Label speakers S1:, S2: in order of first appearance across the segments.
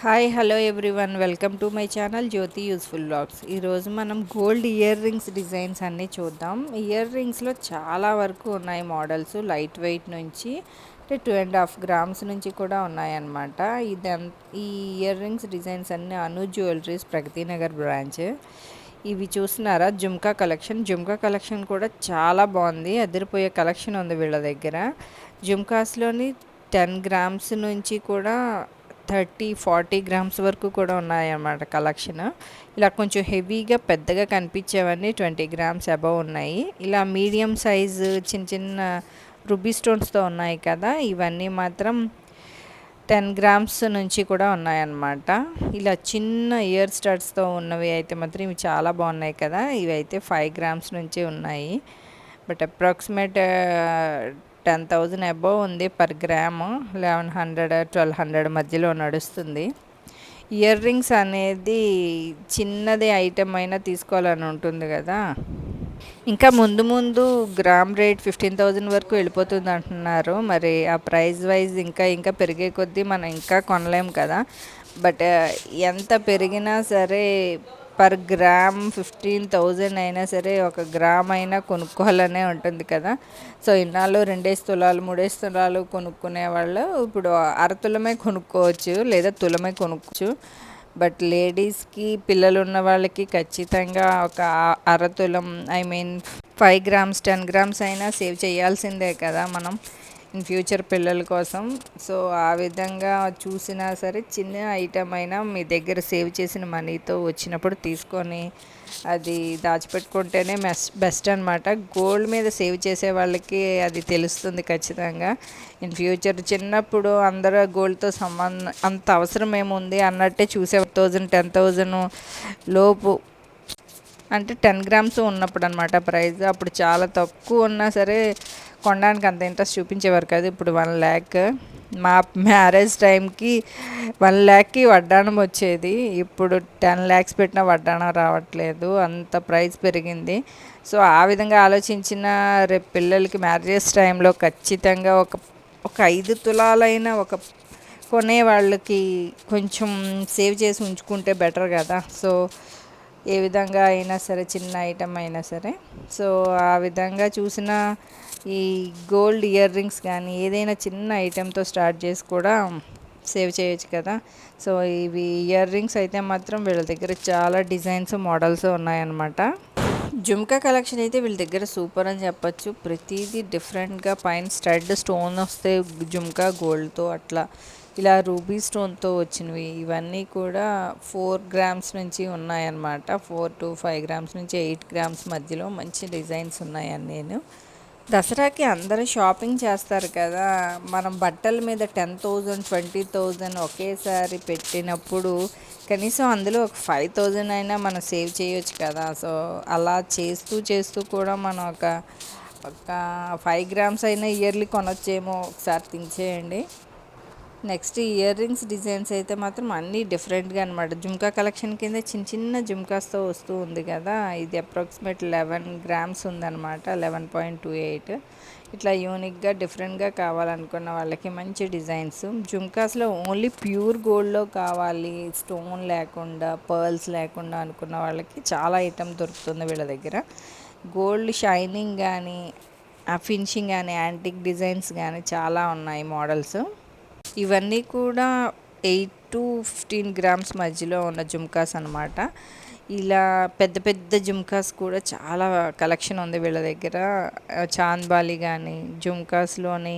S1: Hi hello everyone welcome to my channel Jyothi useful blogs. ఈరోజు మనం gold ear rings designs అన్నీ చూద్దాం. Year రింగ్స్లో చాలా వరకు ఉన్నాయి మోడల్స్, లైట్ వెయిట్ నుంచి అంటే 2.5 గ్రామ్స్ నుంచి కూడా ఉన్నాయన్నమాట. ఈ ఇయర్ రింగ్స్ డిజైన్స్ అన్నీ అను జ్యువెలరీస్ ప్రగతి నగర్ బ్రాంచ్. ఇవి చూస్తున్నారా, జుమ్కా కలెక్షన్ కూడా చాలా బాగుంది. అదిరిపోయే కలెక్షన్ ఉంది వీళ్ళ దగ్గర. జుమ్కాస్లోని 10 గ్రామ్స్ నుంచి కూడా 30-40 గ్రామ్స్ వరకు కూడా ఉన్నాయన్నమాట కలెక్షన్. ఇలా కొంచెం హెవీగా పెద్దగా కనిపించేవన్నీ 20 గ్రామ్స్ అబవ్ ఉన్నాయి. ఇలా మీడియం సైజు చిన్న చిన్న రుబీ స్టోన్స్తో ఉన్నాయి కదా, ఇవన్నీ మాత్రం 10 గ్రామ్స్ నుంచి కూడా ఉన్నాయన్నమాట. ఇలా చిన్న ఇయర్ స్టడ్స్తో ఉన్నవి అయితే మాత్రం ఇవి చాలా బాగున్నాయి కదా. ఇవి అయితే 5 గ్రామ్స్ నుంచి ఉన్నాయి. బట్ అప్రాక్సిమేట్ 10,000 అబవ్ ఉంది పర్ గ్రాము. 1100-1200 మధ్యలో నడుస్తుంది. ఇయర్ రింగ్స్ అనేది చిన్నది ఐటెం అయినా తీసుకోవాలని ఉంటుంది కదా. ఇంకా ముందు ముందు గ్రామ్ రేట్ 15,000 వరకు వెళ్ళిపోతుంది అంటున్నారు. మరి ఆ ప్రైస్ వైజ్ ఇంకా ఇంకా పెరిగే కొద్దీ మనం ఇంకా కొనలేం కదా. బట్ ఎంత పెరిగినా సరే పర్ గ్రామ్ 15,000 అయినా సరే ఒక గ్రామ్ అయినా కొనుక్కోవాలనే ఉంటుంది కదా. సో ఇన్నాళ్ళు 2 తులాలు 3 తులాలు కొనుక్కునే వాళ్ళు ఇప్పుడు అరతులమే కొనుక్కోవచ్చు, లేదా తులమే కొనుక్కోవచ్చు. బట్ లేడీస్కి, పిల్లలు ఉన్న వాళ్ళకి ఖచ్చితంగా ఒక అరతులం, ఐ మీన్ 5 గ్రామ్స్ 10 గ్రామ్స్ అయినా సేవ్ చేయాల్సిందే కదా మనం ఇన్ ఫ్యూచర్ పిల్లల కోసం. సో ఆ విధంగా చూసినా సరే చిన్న ఐటమ్ అయినా మీ దగ్గర సేవ్ చేసిన మనీతో వచ్చినప్పుడు తీసుకొని అది దాచిపెట్టుకుంటేనే బెస్ట్ అనమాట. గోల్డ్ మీద సేవ్ చేసే వాళ్ళకి అది తెలుస్తుంది ఖచ్చితంగా. ఇన్ ఫ్యూచర్ చిన్నప్పుడు అందరూ గోల్డ్తో సంబంధం అంత అవసరం ఏముంది అన్నట్టే చూసే 10,000 లోపు అంటే 10 గ్రామ్స్ ఉన్నప్పుడు అనమాట ప్రైస్. అప్పుడు చాలా తక్కువ ఉన్నా సరే కొనడానికి అంత ఇంట్రెస్ట్ చూపించేవారు కాదు. ఇప్పుడు 1 lakh, మా మ్యారేజ్ టైంకి 1 lakh వడ్డాణం వచ్చేది. ఇప్పుడు 10 lakhs పెట్టినా వడ్డాణం రావట్లేదు, అంత ప్రైస్ పెరిగింది. సో ఆ విధంగా ఆలోచించిన రేపు పిల్లలకి మ్యారేజెస్ టైంలో ఖచ్చితంగా ఒక ఒక 5 తులాలైనా ఒక కొనే వాళ్ళకి కొంచెం సేవ్ చేసి ఉంచుకుంటే బెటర్ కదా. సో ఏ విధంగా అయినా సరే చిన్న ఐటమ్ అయినా సరే, సో ఆ విధంగా చూసిన ఈ గోల్డ్ ఇయర్ రింగ్స్ కానీ ఏదైనా చిన్న ఐటెంతో స్టార్ట్ చేసి కూడా సేవ్ చేయొచ్చు కదా. సో ఇవి ఇయర్ రింగ్స్ అయితే మాత్రం వీళ్ళ దగ్గర చాలా డిజైన్స్, మోడల్స్ ఉన్నాయన్నమాట. జుమ్కా కలెక్షన్ అయితే వీళ్ళ దగ్గర సూపర్ అని చెప్పచ్చు. ప్రతిదీ డిఫరెంట్గా పైన స్టడ్ స్టోన్ వస్తే జుమ్కా గోల్డ్తో, అట్లా ఇలా రూబీ స్టోన్తో వచ్చినవి ఇవన్నీ కూడా 4 గ్రామ్స్ నుంచి ఉన్నాయన్నమాట. 4 to 5 గ్రామ్స్ నుంచి 8 గ్రామ్స్ మధ్యలో మంచి డిజైన్స్ ఉన్నాయని నేను. దసరాకి అందరూ షాపింగ్ చేస్తారు కదా. మనం బట్టల మీద 10,000 20,000 ఒకేసారి పెట్టినప్పుడు కనీసం అందులో ఒక 5,000 అయినా మనం సేవ్ చేయొచ్చు కదా. సో అలా చేస్తూ చేస్తూ కూడా మనం ఒక ఒక 5 గ్రామ్స్ అయినా ఇయర్లీ కొనొచ్చేమో, ఒకసారి థింక్ చేయండి. నెక్స్ట్ ఇయర్ రింగ్స్ డిజైన్స్ అయితే మాత్రం అన్నీ డిఫరెంట్గా అనమాట. జుమ్కా కలెక్షన్ కింద చిన్న చిన్న జుమ్కాస్తో వస్తూ ఉంది కదా. ఇది అప్రాక్సిమేట్ 11 గ్రామ్స్ ఉందన్నమాట, 11.28. ఇట్లా యూనిక్గా డిఫరెంట్గా కావాలనుకున్న వాళ్ళకి మంచి డిజైన్స్. జుమ్కాస్లో ఓన్లీ ప్యూర్ గోల్డ్లో కావాలి, స్టోన్ లేకుండా, పర్ల్స్ లేకుండా అనుకున్న వాళ్ళకి చాలా ఐటమ్ దొరుకుతుంది వీళ్ళ దగ్గర. గోల్డ్ షైనింగ్ కానీ, ఆ ఫినిషింగ్ కానీ, యాంటిక్ డిజైన్స్ కానీ చాలా ఉన్నాయి మోడల్స్. ఇవన్నీ కూడా 8 to 15 గ్రామ్స్ మధ్యలో ఉన్న జుమ్కాస్ అనమాట. ఇలా పెద్ద పెద్ద జుమ్కాస్ కూడా చాలా కలెక్షన్ ఉంది వీళ్ళ దగ్గర. చాంద్బాలి కానీ, జుమ్కాస్లోని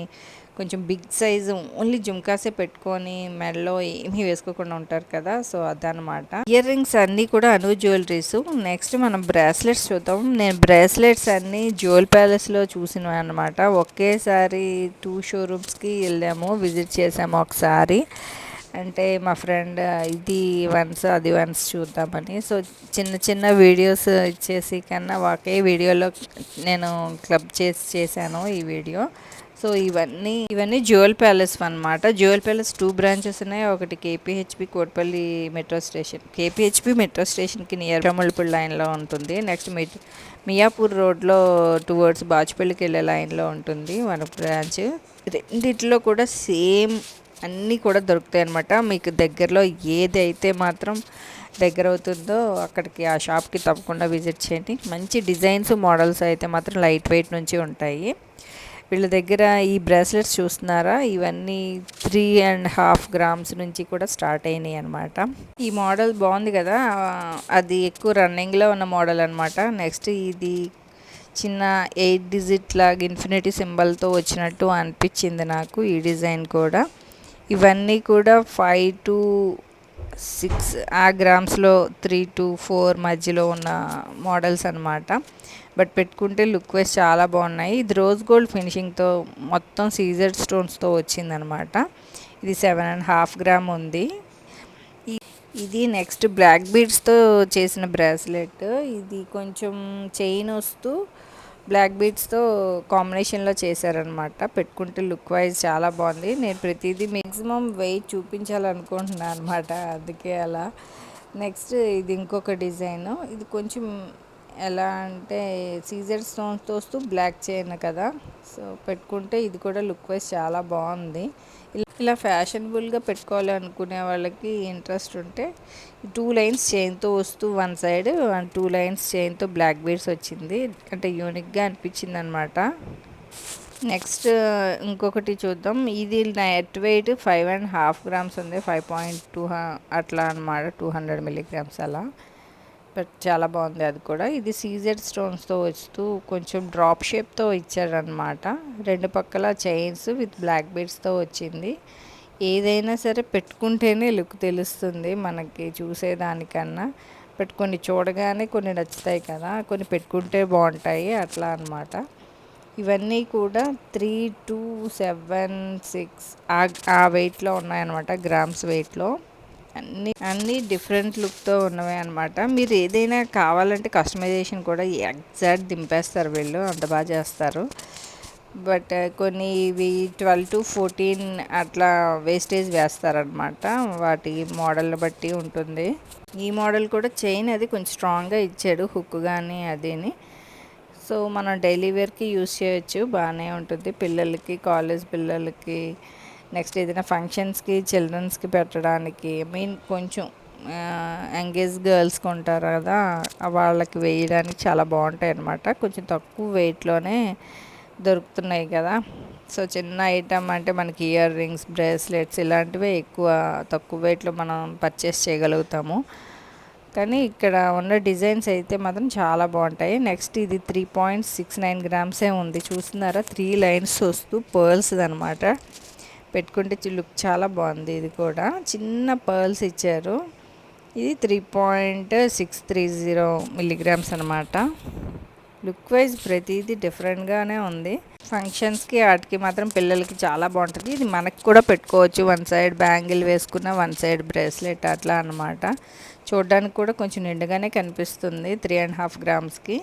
S1: కొంచెం బిగ్ సైజు ఓన్లీ జుమ్కాసే పెట్టుకొని మెడలో ఏమీ వేసుకోకుండా ఉంటారు కదా. సో అదనమాట. ఇయర్ రింగ్స్ అన్నీ కూడా అను జ్యువెలరీస్. నెక్స్ట్ మనం బ్రాస్లెట్స్ చూద్దాం. నేను బ్రాస్లెట్స్ అన్నీ జ్యువెల్ ప్యాలెస్లో చూసినవి అనమాట. ఒకేసారి 2 షోరూమ్స్కి వెళ్ళాము, విజిట్ చేసాము ఒకసారి. అంటే మా ఫ్రెండ్ ఇది వన్స్ అది వన్స్ చూద్దామని. సో చిన్న చిన్న వీడియోస్ ఇచ్చేసి కన్నా ఒకే వీడియోలో నేను క్లబ్ చేశాను ఈ వీడియో. సో ఇవన్నీ జ్యువెల్ ప్యాలెస్ అనమాట. జ్యువెల్ ప్యాలెస్ 2 బ్రాంచెస్ ఉన్నాయి. ఒకటి కేపీహెచ్పి కోట్పల్లి మెట్రో స్టేషన్, కేపీహెచ్పి మెట్రో స్టేషన్కి నియర్ ముళ్ళపూడి లైన్లో ఉంటుంది. నెక్స్ట్ మియాపూర్ రోడ్లో టువర్డ్స్ బాచుపల్లికి వెళ్ళే లైన్లో ఉంటుంది మన బ్రాంచ్. రెండిట్లో కూడా సేమ్ అన్నీ కూడా దొరుకుతాయి అన్నమాట. మీకు దగ్గరలో ఏదైతే మాత్రం దగ్గర అవుతుందో అక్కడికి ఆ షాప్కి తప్పకుండా విజిట్ చేయండి. మంచి డిజైన్స్ మోడల్స్ అయితే మాత్రం లైట్ వెయిట్ నుంచి ఉంటాయి. వీళ్ళ దగ్గర ఈ బ్రాస్లెట్స్ చూస్తున్నారా, ఇవన్నీ 3.5 గ్రామ్స్ నుంచి కూడా స్టార్ట్ అయినాయి అనమాట. ఈ మోడల్ బాగుంది కదా, అది ఎక్కువ రన్నింగ్లో ఉన్న మోడల్ అనమాట. నెక్స్ట్ ఇది చిన్న 8 డిజిట్ లాగా ఇన్ఫినిటీ సింబల్తో వచ్చినట్టు అనిపించింది నాకు ఈ డిజైన్ కూడా. ఇవన్నీ కూడా 5 to 6 ఆ గ్రామ్స్లో 3 to 4 మధ్యలో ఉన్న మోడల్స్ అనమాట. బట్ పెట్టుకుంటే లుక్ వైజ్ చాలా బాగున్నాయి. ఇది రోజ్ గోల్డ్ ఫినిషింగ్తో మొత్తం సీజర్ స్టోన్స్తో వచ్చిందనమాట. ఇది 7.5 గ్రామ్ ఉంది. ఇది నెక్స్ట్ బ్లాక్ బీడ్స్తో చేసిన బ్రాస్లెట్. ఇది కొంచెం చైన్ వస్తూ బ్లాక్ బీడ్స్తో కాంబినేషన్లో చేశారనమాట. పెట్టుకుంటే లుక్ వైజ్ చాలా బాగుంది. నేను ప్రతిదీ మ్యాక్సిమం వెయిట్ చూపించాలనుకుంటున్నాను అనమాట, అందుకే అలా. నెక్స్ట్ ఇది ఇంకొక డిజైన్. ఇది కొంచెం ఎలా అంటే సీజర్ స్టోన్స్తో వస్తూ బ్లాక్ చైన్ కదా, సో పెట్టుకుంటే ఇది కూడా లుక్ వైజ్ చాలా బాగుంది. ఇలా ఫ్యాషనబుల్గా పెట్టుకోవాలి అనుకునే వాళ్ళకి ఇంట్రెస్ట్ ఉంటే 2 లైన్స్ చైన్తో వస్తూ వన్ సైడ్ అండ్ 2 లైన్స్ చైన్తో బ్లాక్ బీడ్స్ వచ్చింది, అంటే యూనిక్గా అనిపించింది అనమాట. నెక్స్ట్ ఇంకొకటి చూద్దాం. ఇది నెట్ వెయిట్ 5.5 గ్రామ్స్ ఉంది, 5.2 అట్లా అనమాట, 200 మిల్లీగ్రామ్స్ అలా. బట్ చాలా బాగుంది అది కూడా. ఇది సీజెడ్ స్టోన్స్తో వస్తూ కొంచెం డ్రాప్ షేప్తో ఇచ్చారనమాట. రెండు పక్కల చైన్స్ విత్ బ్లాక్ బీడ్స్తో వచ్చింది. ఏదైనా సరే పెట్టుకుంటేనే లుక్ తెలుస్తుంది మనకి చూసేదానికన్నా. బట్ కొన్ని చూడగానే కొన్ని నచ్చుతాయి కదా, కొన్ని పెట్టుకుంటే బాగుంటాయి అట్లా అనమాట. ఇవన్నీ కూడా 3 to 7, 6 ఆ వెయిట్లో ఉన్నాయన్నమాట, గ్రామ్స్ వెయిట్లో. అన్నీ డిఫరెంట్ లుక్తో ఉన్నవే అనమాట. మీరు ఏదైనా కావాలంటే కస్టమైజేషన్ కూడా ఎగ్జాక్ట్ దింపేస్తారు వీళ్ళు, అంత బాగా చేస్తారు. బట్ కొన్ని ఇవి 12 to 14 అట్లా వేస్టేజ్ వేస్తారనమాట, వాటి మోడల్ని బట్టి ఉంటుంది. ఈ మోడల్ కూడా చైన్ అది కొంచెం స్ట్రాంగ్గా ఇచ్చాడు, హుక్ కానీ అదేని. సో మనం డైలీ వేర్కి యూస్ చేయొచ్చు, బాగానే ఉంటుంది పిల్లలకి, కాలేజ్ పిల్లలకి, నెక్స్ట్ ఏదైనా ఫంక్షన్స్కి చిల్డ్రన్స్కి పెట్టడానికి, మీన్ కొంచెం యంగేజ్ గర్ల్స్కి ఉంటారు కదా, వాళ్ళకి వేయడానికి చాలా బాగుంటాయి అన్నమాట. కొంచెం తక్కువ వెయిట్లోనే దొరుకుతున్నాయి కదా, సో చిన్న ఐటమ్ అంటే మనకి ఇయర్ రింగ్స్, బ్రేస్లెట్స్ ఇలాంటివే ఎక్కువ తక్కువ వెయిట్లో మనం పర్చేస్ చేయగలుగుతాము. కానీ ఇక్కడ ఉన్న డిజైన్స్ అయితే మాత్రం చాలా బాగుంటాయి. నెక్స్ట్ ఇది 3.69 గ్రామ్సే ఉంది, చూస్తున్నారా, 3 లైన్స్ వస్తూ పర్ల్స్ అనమాట. పెట్టుకుంటే లుక్ చాలా బాగుంది. ఇది కూడా చిన్న పర్ల్స్ ఇచ్చారు. ఇది 3.630 మిల్లీగ్రామ్స్ అనమాట. లుక్ వైజ్ ప్రతిదీ డిఫరెంట్గానే ఉంది. ఫంక్షన్స్కి వాటికి మాత్రం పిల్లలకి చాలా బాగుంటుంది. ఇది మనకు కూడా పెట్టుకోవచ్చు, వన్ సైడ్ బ్యాంగిల్ వేసుకున్న, వన్ సైడ్ బ్రేస్లెట్ అట్లా అనమాట. చూడడానికి కూడా కొంచెం నిండుగానే కనిపిస్తుంది 3.5 గ్రామ్స్కి.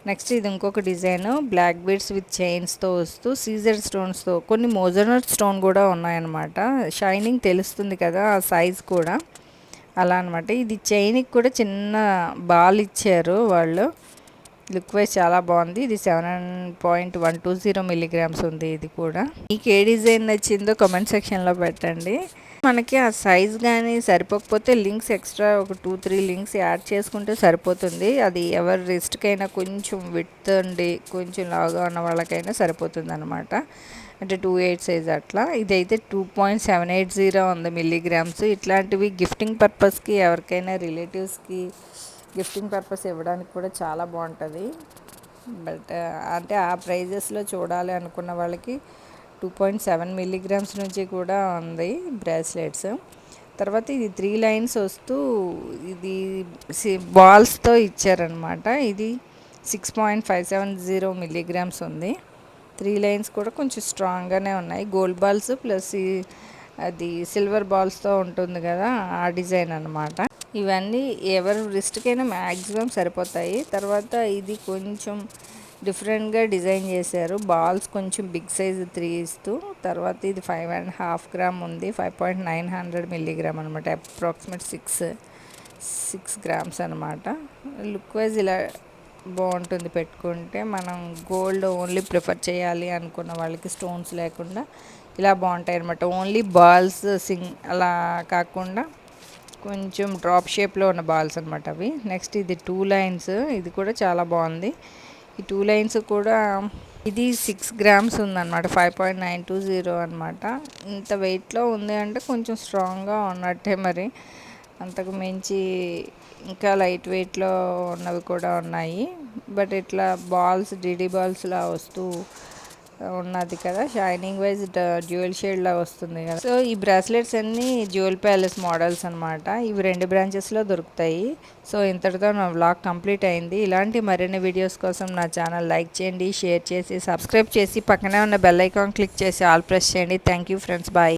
S1: నెక్స్ట్ ఇది ఇంకొక డిజైన్, బ్లాక్ బీడ్స్ విత్ చైన్స్తో వస్తూ సీజర్ స్టోన్స్తో, కొన్ని మోజనట్ స్టోన్ కూడా ఉన్నాయన్నమాట. షైనింగ్ తెలుస్తుంది కదా, ఆ సైజ్ కూడా అలా అనమాట. ఇది చైన్కి కూడా చిన్న బాల్ ఇచ్చారు వాళ్ళు. లుక్ వైజ్ చాలా బాగుంది. ఇది 7.120 మిల్లీగ్రామ్స్ ఉంది. ఇది కూడా మీకు ఏ డిజైన్ నచ్చిందో కామెంట్ సెక్షన్లో పెట్టండి. మనకి ఆ సైజ్ కానీ సరిపోకపోతే లింక్స్ ఎక్స్ట్రా ఒక 2-3 లింక్స్ యాడ్ చేసుకుంటే సరిపోతుంది. అది ఎవరి రిస్ట్కైనా కొంచెం విడ్త్ ఉండి కొంచెం లాగా ఉన్న వాళ్ళకైనా సరిపోతుంది అనమాట, అంటే 2.8 సైజ్ అట్లా. ఇదైతే 2.780 ఉంది మిల్లీగ్రామ్స్. ఇట్లాంటివి గిఫ్టింగ్ పర్పస్కి, ఎవరికైనా రిలేటివ్స్కి గిఫ్టింగ్ పర్పస్ ఇవ్వడానికి కూడా చాలా బాగుంటుంది. బట్ అంటే ఆ ప్రైజెస్లో చూడాలి అనుకున్న వాళ్ళకి 2.7 మిల్లీగ్రామ్స్ నుంచి కూడా ఉంది బ్రేస్లెట్స్. తర్వాత ఇది 3 లైన్స్ వస్తూ ఇది బాల్స్తో ఇచ్చారనమాట. ఇది 6.570 మిల్లీగ్రామ్స్ ఉంది. 3 లైన్స్ కూడా కొంచెం స్ట్రాంగ్గానే ఉన్నాయి. గోల్డ్ బాల్స్ ప్లస్ అది సిల్వర్ బాల్స్తో ఉంటుంది కదా, ఆ డిజైన్ అనమాట. ఇవన్నీ ఎవరి రిస్ట్కైనా మ్యాక్సిమం సరిపోతాయి. తర్వాత ఇది కొంచెం డిఫరెంట్గా డిజైన్ చేశారు, బాల్స్ కొంచెం బిగ్ సైజ్ 3 ఇస్తూ. తర్వాత ఇది 5.5 గ్రామ్ ఉంది, 5.900 మిల్లీగ్రామ్ అనమాట, అప్రాక్సిమేట్ 6 గ్రామ్స్ అనమాట. లుక్ వైజ్ ఇలా బాగుంటుంది పెట్టుకుంటే. మనం గోల్డ్ ఓన్లీ ప్రిఫర్ చేయాలి అనుకున్న వాళ్ళకి, స్టోన్స్ లేకుండా ఇలా బాగుంటాయి అనమాట. ఓన్లీ బాల్స్ అలా కాకుండా కొంచెం డ్రాప్ షేప్లో ఉన్న బాల్స్ అనమాట అవి. నెక్స్ట్ ఇది 2 లైన్స్, ఇది కూడా చాలా బాగుంది. ఈ 2 లైన్స్ కూడా ఇది 6 గ్రామ్స్ ఉందన్నమాట, 5.920 అనమాట. ఇంత వెయిట్లో ఉంది అంటే కొంచెం స్ట్రాంగ్గా ఉన్నట్టే మరి. అంతకు మించి ఇంకా లైట్ వెయిట్లో ఉన్నవి కూడా ఉన్నాయి. బట్ ఇట్లా బాల్స్ డీడీ బాల్స్లా వస్తూ ఉన్నది కదా, షైనింగ్ వైజ్ డ్యూయల్ షేడ్లా వస్తుంది కదా. సో ఈ బ్రాస్లెట్స్ అన్నీ జ్యువెల్ ప్యాలెస్ మోడల్స్ అనమాట. ఇవి 2 బ్రాంచెస్లో దొరుకుతాయి. సో ఇంతటితో నా వ్లాగ్ కంప్లీట్ అయింది. ఇలాంటి మరిన్ని వీడియోస్ కోసం నా ఛానల్ లైక్ చేయండి, షేర్ చేసి సబ్స్క్రైబ్ చేసి పక్కనే ఉన్న బెల్ ఐకాన్ క్లిక్ చేసి ఆల్ ప్రెస్ చేయండి. Thank you friends, bye.